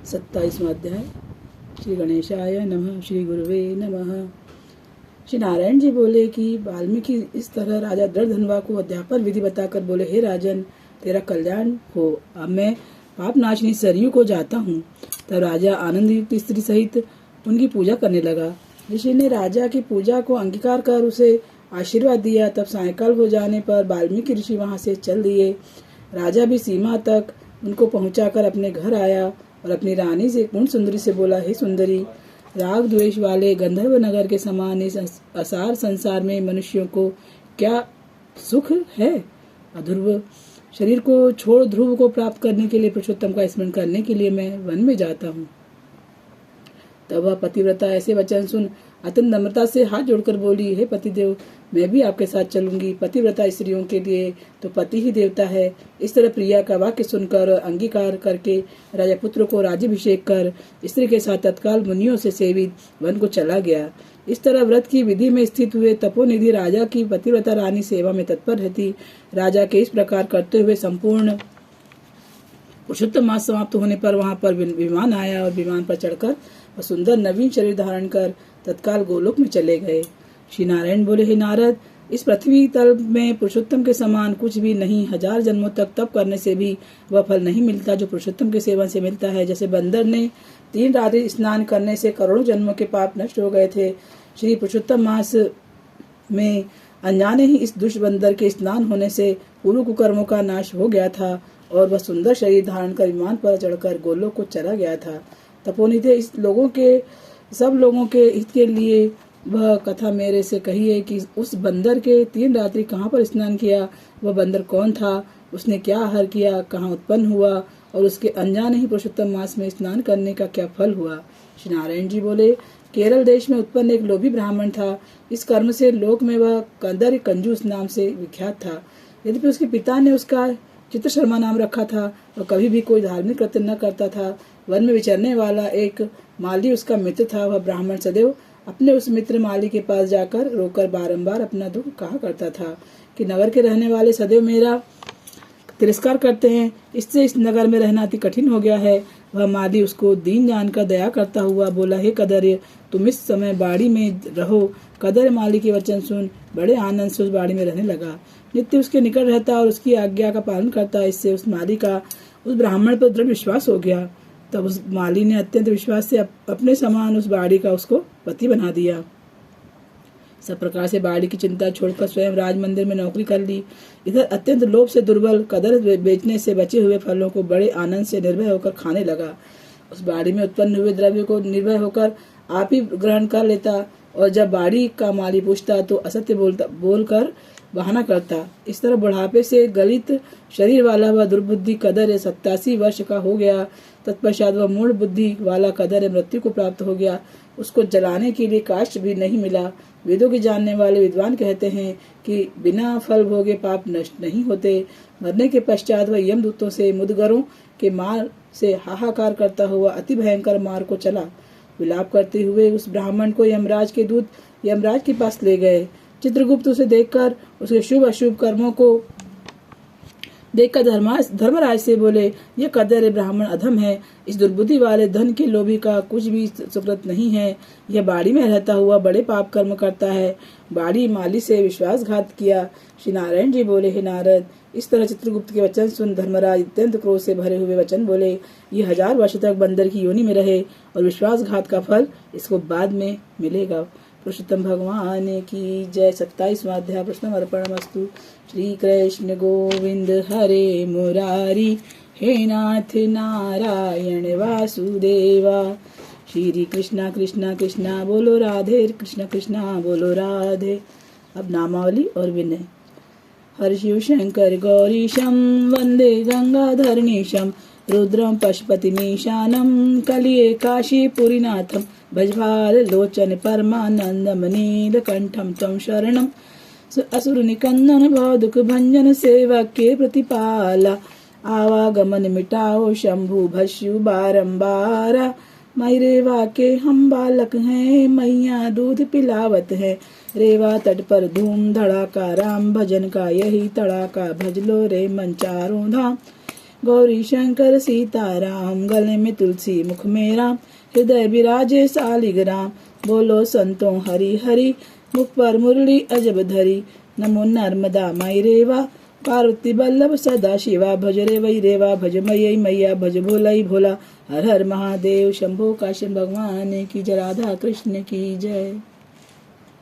27वां अध्याय। श्री गणेशाय नमः। श्री गुरुवे नमः। श्री नारायण जी बोले कि वाल्मीकि इस तरह राजा दृढ़धनवा को अध्यापन विधि बताकर बोले, हे राजन, तेरा कल्याण हो। अब मैं पाप नाशनी सरयू को जाता हूँ। तब राजा आनंद युक्त स्त्री सहित उनकी पूजा करने लगा। ऋषि ने राजा की पूजा को अंगीकार कर उसे आशीर्वाद दिया। तब सायंकाल हो जाने पर वाल्मीकि ऋषि वहां से चल दिए। राजा भी सीमा तक उनको पहुंचाकर अपने घर आया और अपनी रानी से पूर्ण सुंदरी से बोला, हे सुंदरी, राग द्वेष वाले गंधर्व नगर के समान इस असार संसार में मनुष्यों को क्या सुख है। अध्रुव शरीर को छोड़ ध्रुव को प्राप्त करने के लिए, पुरुषोत्तम का स्मरण करने के लिए मैं वन में जाता हूँ। तब वह पतिव्रता ऐसे वचन सुन अत्यंत नम्रता से हाथ जोड़कर बोली, हे पतिदेव, मैं भी आपके साथ चलूंगी। पतिव्रता स्त्रियों के लिए तो पति ही देवता है। इस तरह प्रिया का वाक्य सुनकर अंगीकार करके राजा पुत्र को राज्याभिषेक कर स्त्री के साथ तत्काल मुनियों से सेवित वन को चला गया। इस तरह व्रत की विधि में स्थित हुए तपोनिधि राजा की पतिव्रता रानी सेवा में तत्पर रहती। राजा के इस प्रकार करते हुए संपूर्ण पुरुषोत्तम मास समाप्त होने पर वहां पर विमान आया और विमान पर चढ़कर वह सुंदर नवीन शरीर धारण कर तत्काल गोलोक में चले गए। श्री नारायण बोले, हे नारद, इस पृथ्वी तल में पुरुषोत्तम के समान कुछ भी नहीं। 1000 जन्मों तक तप करने से भी वह फल नहीं मिलता जो पुरुषोत्तम के सेवन से मिलता है। जैसे बंदर ने 3 रात्रि स्नान करने से करोड़ों जन्मों के पाप नष्ट हो गए थे, श्री पुरुषोत्तम मास में अनजाने ही इस दुष्ट बंदर के स्नान होने से पूर्व कुकर्मों का नाश हो गया था और वह सुंदर शरीर धारण कर विमान पर चढ़कर गोलोक को चला गया था। तपोनिधि सब लोगों के हित के लिए वह कथा मेरे से कही है कि उस बंदर के 3 रात्रि कहाँ पर स्नान किया, वह बंदर कौन था, उसने क्या आहार किया, कहाँ उत्पन्न हुआ और उसके अनजाने ही पुरुषोत्तम मास में स्नान करने का क्या फल हुआ। श्री नारायण जी बोले, केरल देश में उत्पन्न एक लोभी ब्राह्मण था। इस कर्म से लोक में वह कंदर कंजूस नाम से विख्यात था। यद्यपि उसके पिता ने उसका चित्र शर्मा नाम रखा था और कभी भी कोई धार्मिक कृत्य न करता था। वन में विचरने वाला एक माली उसका मित्र था। वह ब्राह्मण सदैव अपने उस मित्र माली के पास जाकर रोकर बारंबार अपना दुख कहा करता था कि नगर के रहने वाले सदैव मेरा तिरस्कार करते हैं, इससे इस नगर में रहना अति कठिन हो गया है। वह माली उसको दीन जानकर दया करता हुआ बोला, हे कदर्य, तुम इस समय बाड़ी में रहो। कदर्य माली के वचन सुन बड़े आनंद से उस बाड़ी में रहने लगा। नित्य उसके निकट रहता और उसकी आज्ञा का पालन करता। इससे उस माली का उस ब्राह्मण पर दृढ़ विश्वास हो गया। तब उस माली ने अत्यंत विश्वास से अपने समान उस बाड़ी का उसको पति बना दिया। सब प्रकार से बाड़ी की चिंता छोड़कर स्वयं राज मंदिर में नौकरी कर ली। इधर अत्यंत लोभ से दुर्बल कदर बेचने से बचे हुए फलों को बड़े आनंद से निर्भय होकर खाने लगा। उस बाड़ी में उत्पन्न हुए द्रव्य को निर्भय होकर आप ही ग्रहण कर लेता और जब बाड़ी का माली पूछता तो असत्य बोलकर बहाना करता। इस तरह बुढ़ापे से गलित शरीर वाला वह दुर्बुद्धि कदर 87 वर्ष का हो गया। तत्पश्चात वह मूढ़ बुद्धि वाला कदर मृत्यु को प्राप्त हो गया। उसको जलाने के लिए काष्ठ भी नहीं मिला। वेदों के जानने वाले विद्वान कहते हैं कि बिना फल भोगे पाप नष्ट नहीं होते। मरने के पश्चात वह यमदूतों से मुदगरों के मार से हाहाकार करता हुआ अति भयंकर मार को चला। विलाप करते हुए उस ब्राह्मण को यमराज के दूत यमराज के पास ले गए। चित्रगुप्त उसे देखकर उसके शुभ अशुभ कर्मों को देखकर धर्मराज से बोले, यह कदर ब्राह्मण अधम है। इस दुर्बुद्धि वाले धन के लोभी का कुछ भी सुकृत नहीं है। यह बाड़ी में रहता हुआ बड़े पाप कर्म करता है। बाड़ी माली से विश्वासघात किया। श्री नारायण जी बोले, हे नारद, इस तरह चित्रगुप्त के वचन सुन धर्मराज अत्यंत क्रोध से भरे हुए वचन बोले, ये 1000 वर्ष तक बंदर की योनि में रहे और विश्वासघात का फल इसको बाद में मिलेगा। पुरुषोत्तम भगवान की जय। 27वां अध्याय। पुरुषोत्तम अर्पणमस्तु। श्री कृष्ण गोविंद हरे मुरारी, हे नाथ नारायण वासुदेवा। श्री कृष्णा कृष्णा कृष्णा बोलो राधे, कृष्णा कृष्णा बोलो राधे। अब नामावली और विनय। हर शिव शंकर गौरीशम वंदे गंगाधरणीशम, रुद्रम पशुपतिमीशानम कलिये काशीपुरीनाथम, भजभाल लोचन परमानंदम नीलकंठम त्वं शरणम, असुर निकंदन भव दुख भंजन सेवक के प्रतिपाला, आवागमन मिटाओ शंभु भस्यु बारंबारा, मई रेवा के हम बालक हैं, मैया दूध पिलावत है, रेवा तट पर धूम धड़ाका, राम भजन का यही तड़ाका, भज लो रे मन चारों धाम, गौरी शंकर सीताराम, गले में तुलसी मुख में राम, हृदय विराजे सालिग्राम। बोलो संतों हरि हरि, मुख पर मुरली अजब धरी। नमो नर्मदा माई रेवा, पार्वती बल्लभ सदा शिवा। भज रे वही रेवा, भज मयई मैया, भज भोलाई भोला। हर हर महादेव, शंभो काशन भगवान की जय, राधा कृष्ण की जय।